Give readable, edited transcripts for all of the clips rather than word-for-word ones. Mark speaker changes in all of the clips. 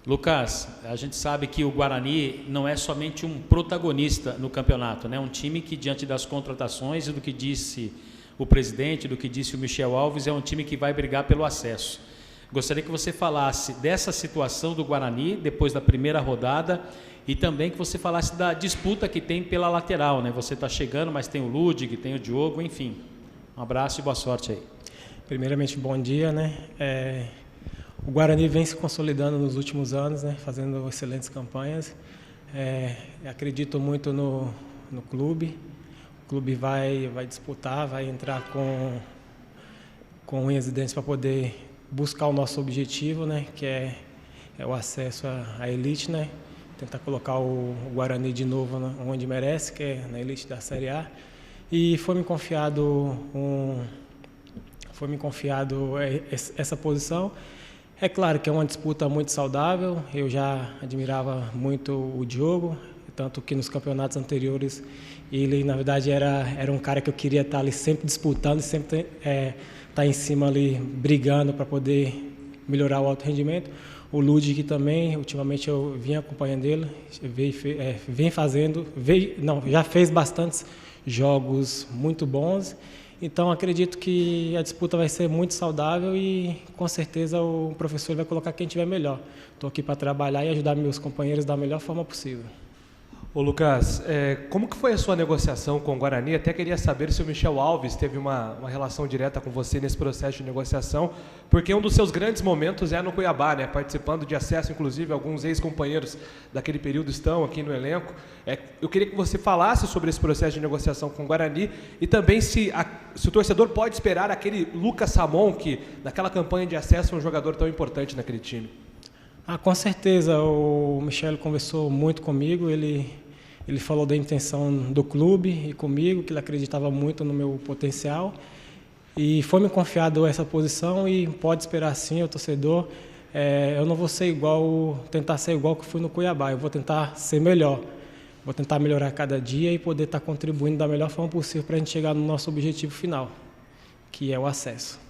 Speaker 1: Lucas, a gente sabe que o Guarani não é somente um protagonista no campeonato, né? Um time que, diante das contratações e do que disse o presidente, do que disse o Michel Alves, é um time que vai brigar pelo acesso. Gostaria que você falasse dessa situação do Guarani depois da primeira rodada e também que você falasse da disputa que tem pela lateral, né? Você está chegando, mas tem o Ludig, tem o Diogo, enfim. Um abraço e boa sorte aí.
Speaker 2: Primeiramente, bom dia, né? O Guarani vem se consolidando nos últimos anos, né? Fazendo excelentes campanhas. Acredito muito no clube. O clube vai disputar, vai entrar com unhas e dentes para poder buscar o nosso objetivo, né? Que é o acesso à elite, né? Tentar colocar o Guarani de novo onde merece, que é na elite da Série A. E foi me confiado essa posição. É claro que é uma disputa muito saudável, eu já admirava muito o Diogo, tanto que nos campeonatos anteriores ele, na verdade, era um cara que eu queria estar ali sempre disputando, sempre estar em cima ali brigando para poder melhorar o alto rendimento. O Ludig também, ultimamente eu vim acompanhando ele, já fez bastantes jogos muito bons. Então, acredito que a disputa vai ser muito saudável e, com certeza, o professor vai colocar quem tiver melhor. Estou aqui para trabalhar e ajudar meus companheiros da melhor forma possível.
Speaker 3: Ô Lucas, como que foi a sua negociação com o Guarani? Até queria saber se o Michel Alves teve uma relação direta com você nesse processo de negociação, porque um dos seus grandes momentos é no Cuiabá, né? Participando de acesso, inclusive, alguns ex-companheiros daquele período estão aqui no elenco. Eu queria que você falasse sobre esse processo de negociação com o Guarani e também se o torcedor pode esperar aquele Lucas Samon, que naquela campanha de acesso é um jogador tão importante naquele time.
Speaker 2: Com certeza, o Michel conversou muito comigo, ele falou da intenção do clube e comigo, que ele acreditava muito no meu potencial. E foi me confiado essa posição e pode esperar sim, o torcedor. Eu não vou tentar ser igual que fui no Cuiabá, eu vou tentar ser melhor. Vou tentar melhorar cada dia e poder estar contribuindo da melhor forma possível para a gente chegar no nosso objetivo final, que é o acesso.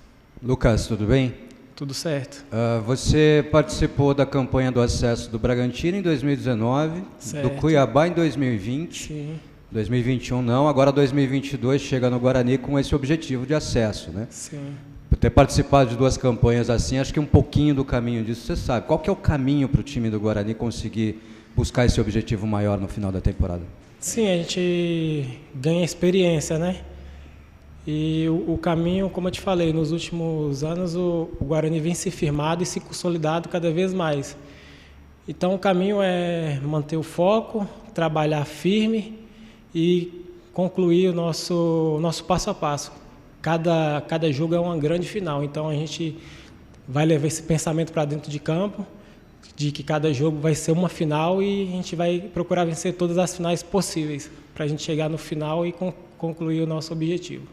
Speaker 4: Lucas, tudo bem?
Speaker 2: Tudo certo.
Speaker 4: Você participou da campanha do acesso do Bragantino em 2019,
Speaker 2: certo.
Speaker 4: Do Cuiabá em 2020,
Speaker 2: sim.
Speaker 4: 2021 não, agora 2022 chega no Guarani com esse objetivo de acesso, né?
Speaker 2: Sim.
Speaker 4: Por ter participado de duas campanhas assim, acho que um pouquinho do caminho disso você sabe. Qual que é o caminho para o time do Guarani conseguir buscar esse objetivo maior no final da temporada?
Speaker 2: Sim, a gente ganha experiência, né? E o caminho, como eu te falei, nos últimos anos o Guarani vem se firmado e se consolidado cada vez mais. Então o caminho é manter o foco, trabalhar firme e concluir o nosso passo a passo. Cada jogo é uma grande final, então a gente vai levar esse pensamento para dentro de campo, de que cada jogo vai ser uma final e a gente vai procurar vencer todas as finais possíveis para a gente chegar no final e concluir o nosso objetivo.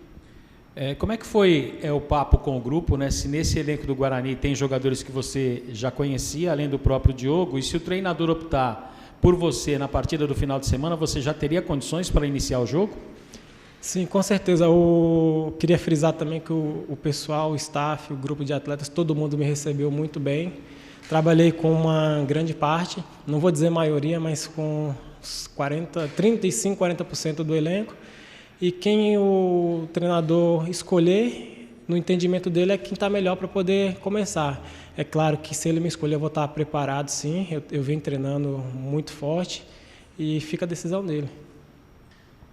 Speaker 1: Como é que foi o papo com o grupo, né? Se nesse elenco do Guarani tem jogadores que você já conhecia, além do próprio Diogo, e se o treinador optar por você na partida do final de semana, você já teria condições para iniciar o jogo?
Speaker 2: Sim, com certeza. Eu queria frisar também que o pessoal, o staff, o grupo de atletas, todo mundo me recebeu muito bem. Trabalhei com uma grande parte, não vou dizer maioria, mas com 35%, 40% do elenco. E quem o treinador escolher, no entendimento dele, é quem está melhor para poder começar. É claro que se ele me escolher, eu vou estar preparado, sim. Eu venho treinando muito forte e fica a decisão dele.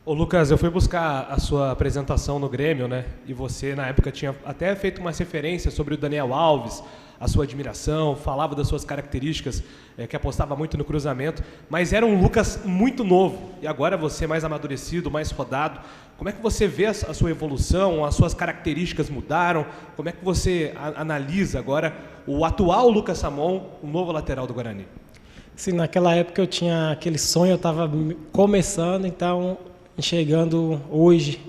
Speaker 3: Ô Lucas, eu fui buscar a sua apresentação no Grêmio, né? E você, na época, tinha até feito umas referências sobre o Daniel Alves, a sua admiração, falava das suas características, que apostava muito no cruzamento, mas era um Lucas muito novo, e agora você mais amadurecido, mais rodado. Como é que você vê a sua evolução, as suas características mudaram? Como é que você analisa agora o atual Lucas Samon, o novo lateral do Guarani?
Speaker 2: Sim, naquela época eu tinha aquele sonho, eu estava começando, então enxergando hoje,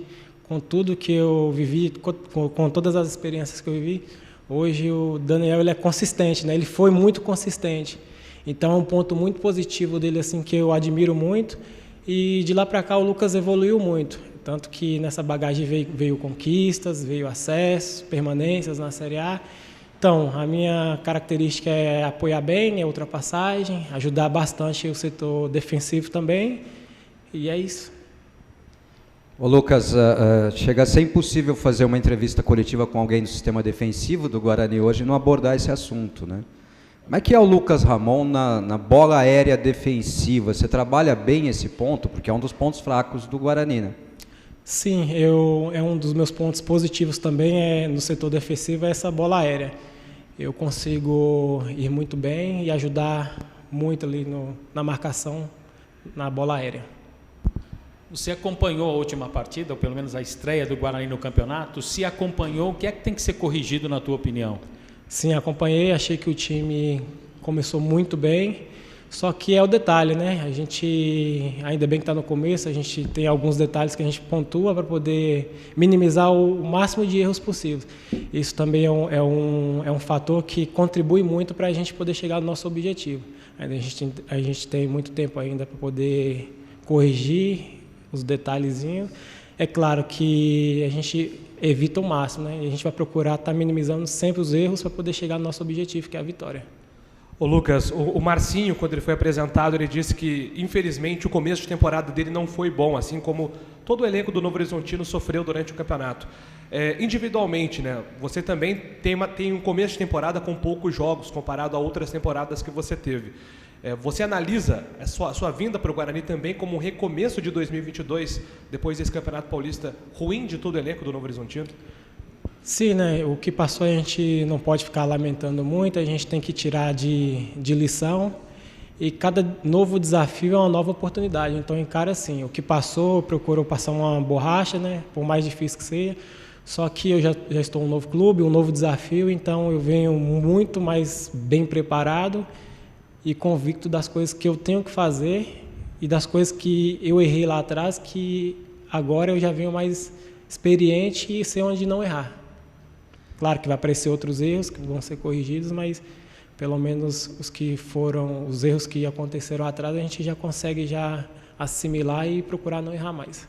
Speaker 2: com tudo que eu vivi, com todas as experiências que eu vivi, hoje o Daniel ele é consistente, né? Ele foi muito consistente. Então é um ponto muito positivo dele assim que eu admiro muito. E de lá para cá o Lucas evoluiu muito. Tanto que nessa bagagem veio conquistas, veio acesso, permanências na Série A. Então, a minha característica é apoiar bem a ultrapassagem, ajudar bastante o setor defensivo também, e é isso.
Speaker 4: Ô Lucas, chega a ser impossível fazer uma entrevista coletiva com alguém do sistema defensivo do Guarani hoje e não abordar esse assunto, né? Como é que é o Lucas Ramon na bola aérea defensiva? Você trabalha bem esse ponto? Porque é um dos pontos fracos do Guarani, né?
Speaker 2: Sim, é um dos meus pontos positivos também no setor defensivo, é essa bola aérea. Eu consigo ir muito bem e ajudar muito ali na marcação, na bola aérea.
Speaker 1: Você acompanhou a última partida, ou pelo menos a estreia do Guarani no campeonato? Se acompanhou, o que é que tem que ser corrigido na tua opinião?
Speaker 2: Sim, acompanhei, achei que o time começou muito bem, só que é o detalhe, né? A gente, ainda bem que está no começo, a gente tem alguns detalhes que a gente pontua para poder minimizar o máximo de erros possíveis. Isso também é um fator que contribui muito para a gente poder chegar no nosso objetivo. A gente tem muito tempo ainda para poder corrigir os detalhezinhos. É claro que a gente evita o máximo, né? E a gente vai procurar estar minimizando sempre os erros para poder chegar no nosso objetivo, que é a vitória.
Speaker 3: Ô Lucas, o Marcinho, quando ele foi apresentado, ele disse que, infelizmente, o começo de temporada dele não foi bom, assim como todo o elenco do Novo Horizontino sofreu durante o campeonato. Individualmente, né, você também tem um começo de temporada com poucos jogos, comparado a outras temporadas que você teve. Você analisa a sua vinda para o Guarani também como um recomeço de 2022, depois desse Campeonato Paulista ruim de todo o elenco do Novo Horizontino?
Speaker 2: Sim, né? O que passou a gente não pode ficar lamentando muito, a gente tem que tirar de lição, e cada novo desafio é uma nova oportunidade. Então encara assim, o que passou, procurou passar uma borracha, né? Por mais difícil que seja, só que eu já estou em um novo clube, um novo desafio, então eu venho muito mais bem preparado e convicto das coisas que eu tenho que fazer e das coisas que eu errei lá atrás, que agora eu já venho mais experiente e sei onde não errar. Claro que vai aparecer outros erros que vão ser corrigidos, mas pelo menos os erros que aconteceram atrás, a gente já consegue já assimilar e procurar não errar mais.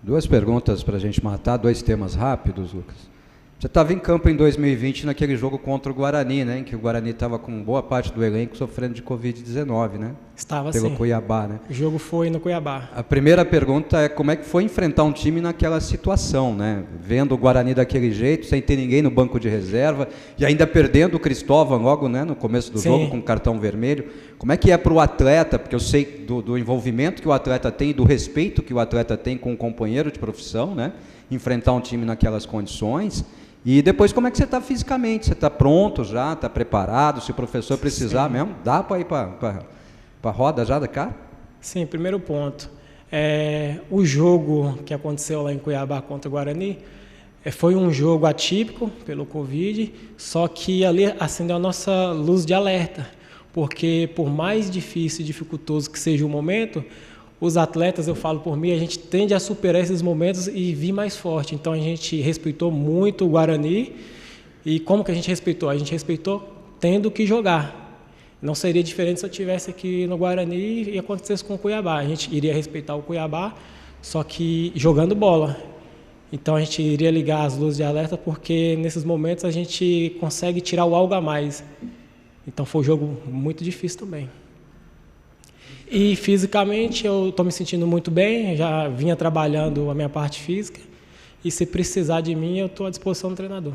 Speaker 4: Duas perguntas para a gente matar, dois temas rápidos, Lucas. Você estava em campo em 2020 naquele jogo contra o Guarani, né? Em que o Guarani estava com boa parte do elenco sofrendo de Covid-19, né?
Speaker 2: Estava
Speaker 4: pelo
Speaker 2: sim.
Speaker 4: Cuiabá, né?
Speaker 2: O jogo foi no Cuiabá.
Speaker 4: A primeira pergunta é como é que foi enfrentar um time naquela situação, né? Vendo o Guarani daquele jeito, sem ter ninguém no banco de reserva e ainda perdendo o Cristóvão logo, né? No começo do jogo com cartão vermelho. Como é que é para o atleta, porque eu sei do envolvimento que o atleta tem e do respeito que o atleta tem com o companheiro de profissão, né? Enfrentar um time naquelas condições. E depois, como é que você está fisicamente? Você está pronto já? Está preparado? Se o professor precisar mesmo, dá para ir para a roda já da cara?
Speaker 2: Sim, primeiro ponto. O jogo que aconteceu lá em Cuiabá contra o Guarani foi um jogo atípico pelo Covid, só que ali acendeu a nossa luz de alerta, porque por mais difícil e dificultoso que seja o momento, os atletas, eu falo por mim, a gente tende a superar esses momentos e vir mais forte. Então a gente respeitou muito o Guarani. E como que a gente respeitou? A gente respeitou tendo que jogar. Não seria diferente se eu estivesse aqui no Guarani e acontecesse com o Cuiabá. A gente iria respeitar o Cuiabá, só que jogando bola. Então a gente iria ligar as luzes de alerta, porque nesses momentos a gente consegue tirar o algo a mais. Então foi um jogo muito difícil também. E fisicamente eu estou me sentindo muito bem, já vinha trabalhando a minha parte física, e se precisar de mim eu estou à disposição do treinador.